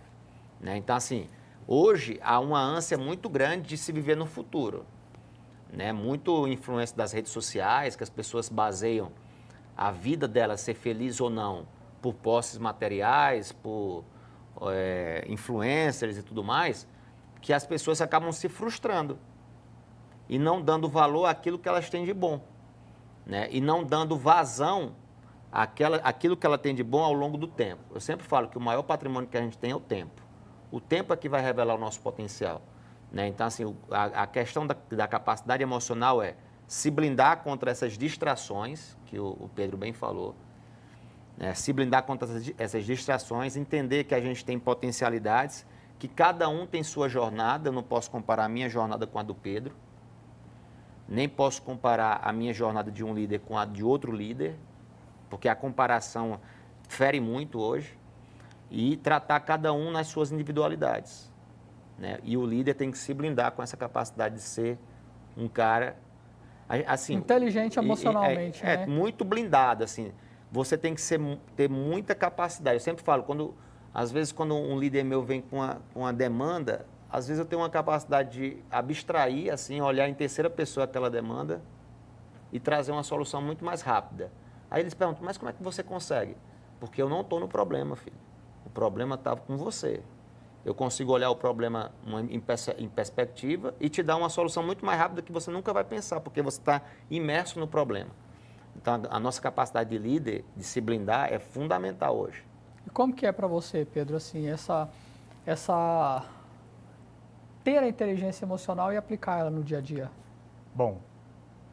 né? Então, assim, hoje há uma ânsia muito grande de se viver no futuro, né? Muito influência das redes sociais, que as pessoas baseiam a vida delas ser feliz ou não por posses materiais, por influencers e tudo mais, que as pessoas acabam se frustrando e não dando valor àquilo que elas têm de bom, né? E não dando vazão àquilo que ela tem de bom ao longo do tempo. Eu sempre falo que o maior patrimônio que a gente tem é o tempo. O tempo é que vai revelar o nosso potencial, né? Então, assim, a questão da capacidade emocional é se blindar contra essas distrações, que o Pedro bem falou, né? Se blindar contra essas distrações, entender que a gente tem potencialidades, que cada um tem sua jornada. Eu não posso comparar a minha jornada com a do Pedro, nem posso comparar a minha jornada de um líder com a de outro líder, porque a comparação fere muito hoje, e tratar cada um nas suas individualidades, né? E o líder tem que se blindar com essa capacidade de ser um cara assim, inteligente emocionalmente, né? Muito blindado, assim. Você tem que ter muita capacidade. Eu sempre falo, às vezes quando um líder meu vem com uma demanda, às vezes eu tenho uma capacidade de abstrair, assim, olhar em terceira pessoa aquela demanda e trazer uma solução muito mais rápida. Aí eles perguntam, mas como é que você consegue? Porque eu não estou no problema, filho. O problema está com você. Eu consigo olhar o problema em perspectiva e te dar uma solução muito mais rápida que você nunca vai pensar, porque você está imerso no problema. Então, a nossa capacidade de líder, de se blindar, é fundamental hoje. E como que é para você, Pedro, assim, ter a inteligência emocional e aplicar ela no dia a dia? Bom,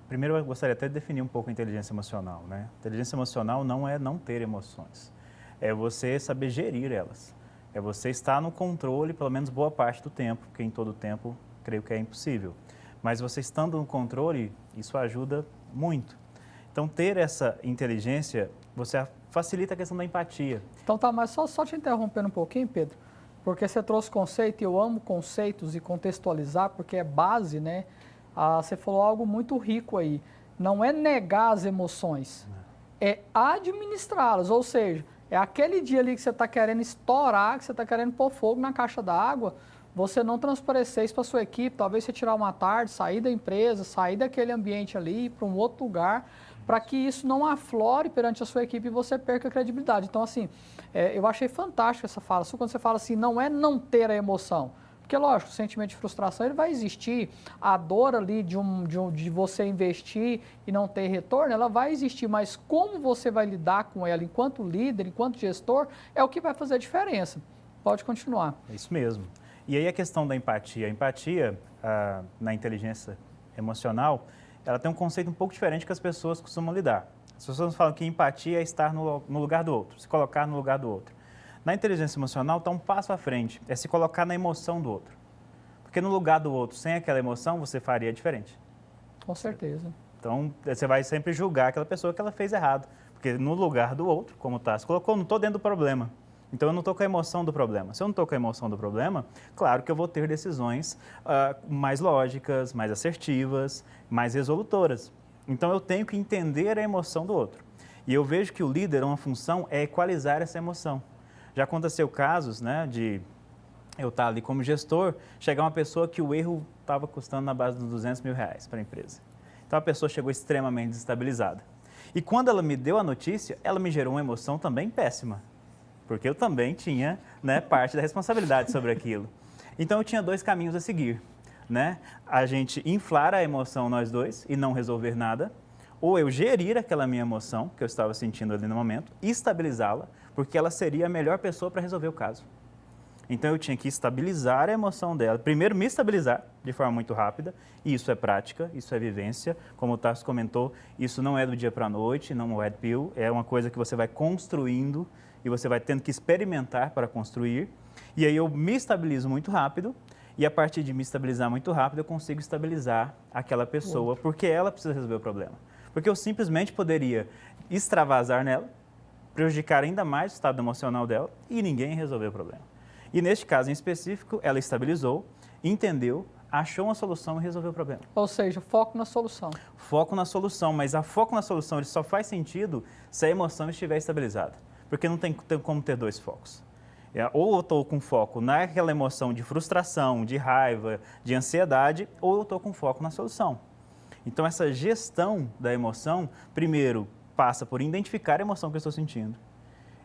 primeiro eu gostaria até de definir um pouco a inteligência emocional, né? Inteligência emocional não é não ter emoções, é você saber gerir elas. É você estar no controle, pelo menos boa parte do tempo, porque em todo o tempo creio que é impossível. Mas você estando no controle, isso ajuda muito. Então, ter essa inteligência, você facilita a questão da empatia. Então tá, mas só te interrompendo um pouquinho, Pedro, porque você trouxe conceito e eu amo conceitos e contextualizar, porque é base, né? Você falou algo muito rico aí. Não é negar as emoções, é administrá-las, ou seja, é aquele dia ali que você está querendo estourar, que você está querendo pôr fogo na caixa d'água, você não transparecer isso para sua equipe, talvez você tirar uma tarde, sair da empresa, sair daquele ambiente ali para um outro lugar, para que isso não aflore perante a sua equipe e você perca a credibilidade. Então, assim, eu achei fantástico essa fala. Quando você fala assim, não é não ter a emoção, porque, lógico, o sentimento de frustração ele vai existir, a dor ali de você investir e não ter retorno, ela vai existir, mas como você vai lidar com ela enquanto líder, enquanto gestor, é o que vai fazer a diferença. Pode continuar. É isso mesmo. E aí a questão da empatia. A empatia, na inteligência emocional, ela tem um conceito um pouco diferente que as pessoas costumam lidar. As pessoas falam que empatia é estar no lugar do outro, se colocar no lugar do outro. Na inteligência emocional está um passo à frente, é se colocar na emoção do outro. Porque no lugar do outro, sem aquela emoção, você faria diferente. Com certeza. Então, você vai sempre julgar aquela pessoa que ela fez errado. Porque no lugar do outro, como tá, se colocou, não estou dentro do problema. Então, eu não estou com a emoção do problema. Se eu não estou com a emoção do problema, claro que eu vou ter decisões mais lógicas, mais assertivas, mais resolutoras. Então, eu tenho que entender a emoção do outro. E eu vejo que o líder, uma função é equalizar essa emoção. Já aconteceu casos, né, de eu estar ali como gestor, chegar uma pessoa que o erro estava custando na base dos R$200 mil para a empresa. Então, a pessoa chegou extremamente desestabilizada. E quando ela me deu a notícia, ela me gerou uma emoção também péssima, porque eu também tinha, né, parte da responsabilidade sobre aquilo. Então, eu tinha dois caminhos a seguir, né? A gente inflar a emoção nós dois e não resolver nada, ou eu gerir aquela minha emoção que eu estava sentindo ali no momento, estabilizá-la, porque ela seria a melhor pessoa para resolver o caso. Então, eu tinha que estabilizar a emoção dela. Primeiro, me estabilizar de forma muito rápida. E isso é prática, isso é vivência. Como o Tarso comentou, isso não é do dia para a noite, não é pill. É uma coisa que você vai construindo e você vai tendo que experimentar para construir. E aí, eu me estabilizo muito rápido. E a partir de me estabilizar muito rápido, eu consigo estabilizar aquela pessoa, porque ela precisa resolver o problema. Porque eu simplesmente poderia extravasar nela, prejudicar ainda mais o estado emocional dela e ninguém resolveu o problema. E neste caso em específico, ela estabilizou, entendeu, achou uma solução e resolveu o problema. Ou seja, foco na solução. Foco na solução, mas a foco na solução ele só faz sentido se a emoção estiver estabilizada. Porque não tem como ter dois focos. Ou eu estou com foco naquela emoção de frustração, de raiva, de ansiedade, ou eu estou com foco na solução. Então, essa gestão da emoção, primeiro, passa por identificar a emoção que eu estou sentindo,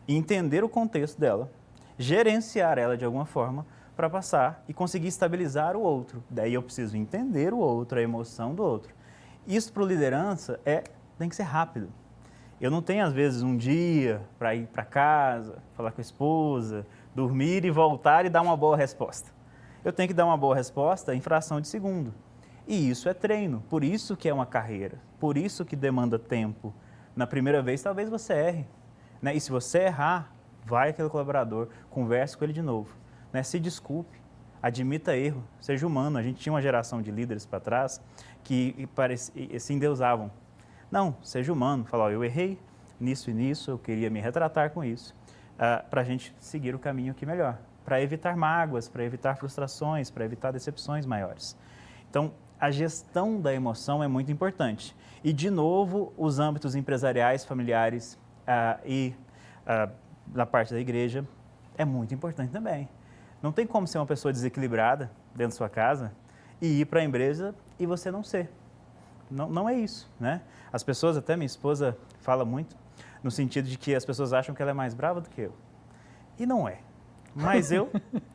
entender o contexto dela, gerenciar ela de alguma forma para passar e conseguir estabilizar o outro. Daí eu preciso entender o outro, a emoção do outro. Isso para liderança tem que ser rápido. Eu não tenho, às vezes, um dia para ir para casa, falar com a esposa, dormir e voltar e dar uma boa resposta. Eu tenho que dar uma boa resposta em fração de segundo. E isso é treino, por isso que é uma carreira, por isso que demanda tempo. Na primeira vez, talvez você erre, né? E se você errar, vai aquele colaborador, converse com ele de novo, né? Se desculpe, admita erro, seja humano. A gente tinha uma geração de líderes para trás que se endeusavam. Não, seja humano, fala, eu errei nisso e nisso, eu queria me retratar com isso, para a gente seguir o caminho aqui melhor, para evitar mágoas, para evitar frustrações, para evitar decepções maiores. Então, a gestão da emoção é muito importante. E, de novo, os âmbitos empresariais, familiares na parte da igreja é muito importante também. Não tem como ser uma pessoa desequilibrada dentro da sua casa e ir para a empresa e você não ser. Não é isso, né? As pessoas, até minha esposa fala muito, no sentido de que as pessoas acham que ela é mais brava do que eu. E não é. Mas eu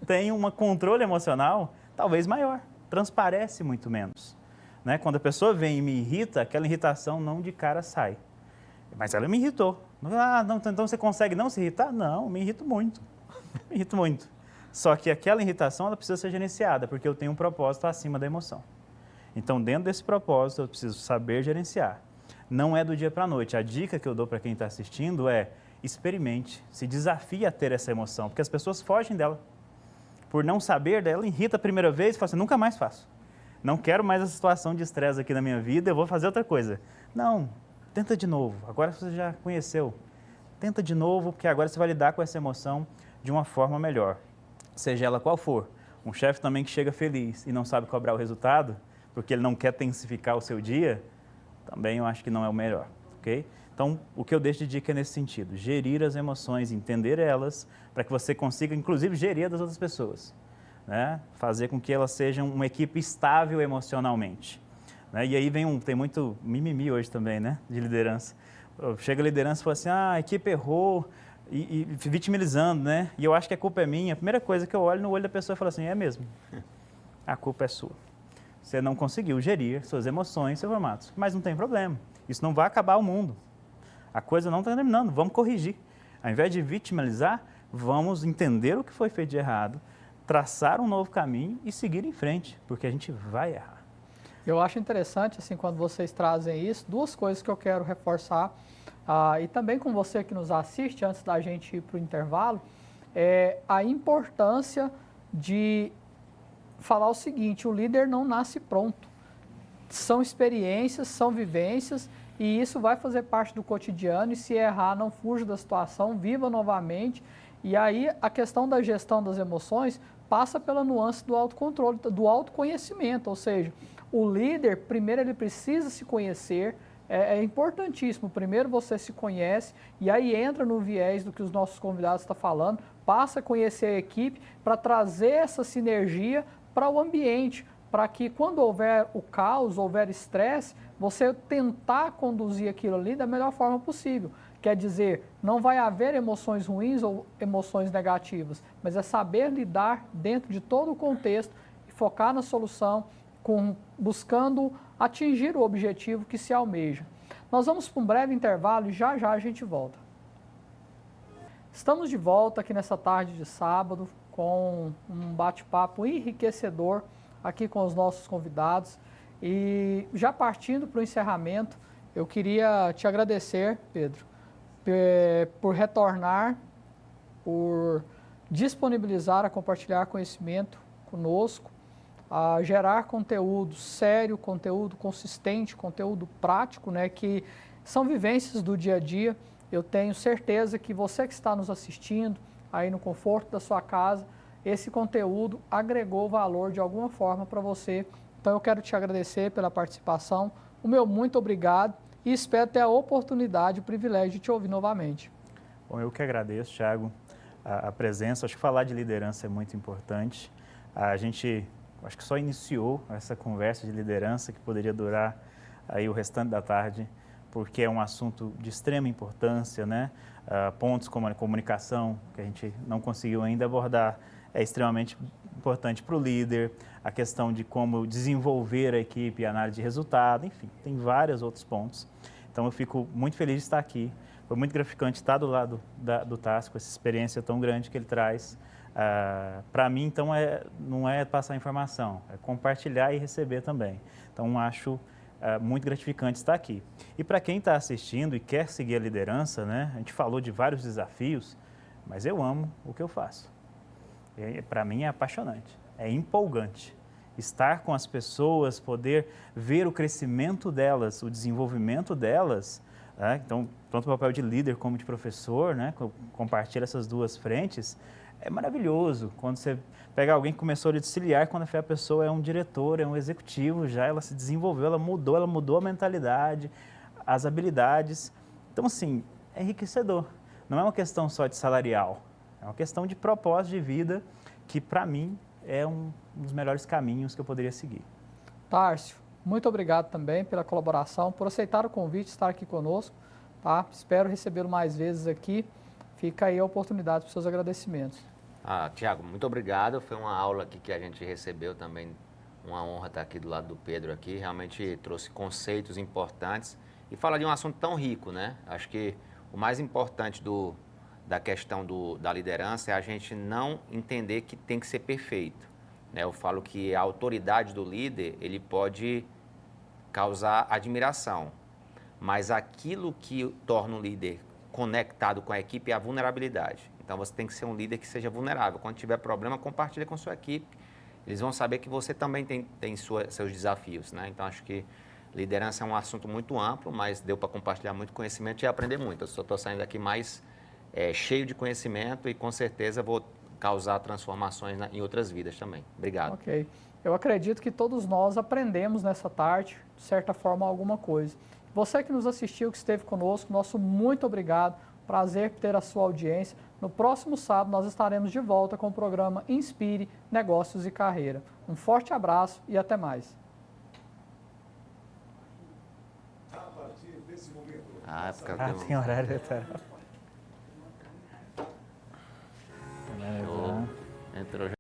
tenho um controle emocional talvez maior, transparece muito menos. Né? Quando a pessoa vem e me irrita, aquela irritação não de cara sai. Mas ela me irritou. Ah, não, então você consegue não se irritar? Não, me irrito muito. Me irrito muito. Só que aquela irritação ela precisa ser gerenciada, porque eu tenho um propósito acima da emoção. Então, dentro desse propósito, eu preciso saber gerenciar. Não é do dia para a noite. A dica que eu dou para quem está assistindo é experimente, se desafie a ter essa emoção, porque as pessoas fogem dela. Por não saber dela, irrita a primeira vez e fala assim, nunca mais faço. Não quero mais essa situação de estresse aqui na minha vida, eu vou fazer outra coisa. Não, tenta de novo. Agora você já conheceu. Tenta de novo, porque agora você vai lidar com essa emoção de uma forma melhor. Seja ela qual for. Um chefe também que chega feliz e não sabe cobrar o resultado, porque ele não quer tensificar o seu dia, também eu acho que não é o melhor, ok? Então, o que eu deixo de dica é nesse sentido, gerir as emoções, entender elas, para que você consiga, inclusive, gerir das outras pessoas, né? Fazer com que elas sejam uma equipe estável emocionalmente. Né? E aí tem muito mimimi hoje também, né? De liderança. Chega a liderança e fala assim, a equipe errou, e vitimizando, né? E eu acho que a culpa é minha. A primeira coisa que eu olho no olho da pessoa e falo assim, é mesmo, a culpa é sua. Você não conseguiu gerir suas emoções, seus formatos. Mas não tem problema, isso não vai acabar o mundo. A coisa não está terminando, vamos corrigir. Ao invés de vitimizar, vamos entender o que foi feito de errado, traçar um novo caminho e seguir em frente, porque a gente vai errar. Eu acho interessante, assim, quando vocês trazem isso, duas coisas que eu quero reforçar, e também com você que nos assiste, antes da gente ir para o intervalo, é a importância de falar o seguinte, o líder não nasce pronto. São experiências, são vivências, e isso vai fazer parte do cotidiano, e se errar, não fuja da situação, viva novamente. E aí a questão da gestão das emoções passa pela nuance do autocontrole, do autoconhecimento, ou seja, o líder, primeiro ele precisa se conhecer, é importantíssimo, primeiro você se conhece, e aí entra no viés do que os nossos convidados estão falando, passa a conhecer a equipe para trazer essa sinergia para o ambiente, para que quando houver o caos, houver estresse, você tentar conduzir aquilo ali da melhor forma possível. Quer dizer, não vai haver emoções ruins ou emoções negativas, mas é saber lidar dentro de todo o contexto e focar na solução, buscando atingir o objetivo que se almeja. Nós vamos para um breve intervalo e já a gente volta. Estamos de volta aqui nessa tarde de sábado com um bate-papo enriquecedor aqui com os nossos convidados. E já partindo para o encerramento, eu queria te agradecer, Pedro, por retornar, por disponibilizar a compartilhar conhecimento conosco, a gerar conteúdo sério, conteúdo consistente, conteúdo prático, né, que são vivências do dia a dia. Eu tenho certeza que você que está nos assistindo, aí no conforto da sua casa, esse conteúdo agregou valor de alguma forma para você. Então eu quero te agradecer pela participação, o meu muito obrigado e espero ter a oportunidade, o privilégio de te ouvir novamente. Bom, eu que agradeço, Thiago, a presença. Acho que falar de liderança é muito importante. A gente, acho que só iniciou essa conversa de liderança que poderia durar aí o restante da tarde, porque é um assunto de extrema importância, né? Pontos como a comunicação, que a gente não conseguiu ainda abordar, é extremamente importante para o líder, a questão de como desenvolver a equipe, a análise de resultado, enfim, tem vários outros pontos. Então eu fico muito feliz de estar aqui, foi muito gratificante estar do lado do Tássio, com essa experiência tão grande que ele traz. Para mim, então, não é passar informação, é compartilhar e receber também. Então acho muito gratificante estar aqui. E para quem está assistindo e quer seguir a liderança, né, a gente falou de vários desafios, mas eu amo o que eu faço. Para mim é apaixonante, é empolgante. Estar com as pessoas, poder ver o crescimento delas, o desenvolvimento delas, né? Então, tanto o papel de líder como de professor, né? Compartilha essas duas frentes, é maravilhoso. Quando você pega alguém que começou de auxiliar, quando a pessoa é um diretor, é um executivo já, ela se desenvolveu, ela mudou a mentalidade, as habilidades. Então, assim, é enriquecedor. Não é uma questão só de salarial. É uma questão de propósito de vida que, para mim, é um dos melhores caminhos que eu poderia seguir. Tárcio, muito obrigado também pela colaboração, por aceitar o convite, estar aqui conosco. tá? Espero recebê-lo mais vezes aqui. Fica aí a oportunidade para os seus agradecimentos. Tiago, muito obrigado. Foi uma aula aqui que a gente recebeu também. Uma honra estar aqui do lado do Pedro aqui. Realmente trouxe conceitos importantes e fala de um assunto tão rico, né? Acho que o mais importante da questão da liderança é a gente não entender que tem que ser perfeito, né? Eu falo que a autoridade do líder, ele pode causar admiração, mas aquilo que torna um líder conectado com a equipe é a vulnerabilidade. Então, você tem que ser um líder que seja vulnerável. Quando tiver problema, compartilha com sua equipe. Eles vão saber que você também tem seus desafios, né? Então, acho que liderança é um assunto muito amplo, mas deu para compartilhar muito conhecimento e aprender muito. Eu só estou saindo daqui mais cheio de conhecimento e, com certeza, vou causar transformações em outras vidas também. Obrigado. Ok. Eu acredito que todos nós aprendemos nessa tarde, de certa forma, alguma coisa. Você que nos assistiu, que esteve conosco, nosso muito obrigado. Prazer ter a sua audiência. No próximo sábado, nós estaremos de volta com o programa Inspire Negócios e Carreira. Um forte abraço e até mais. A partir desse momento. Tem horário, tá? Entrou já.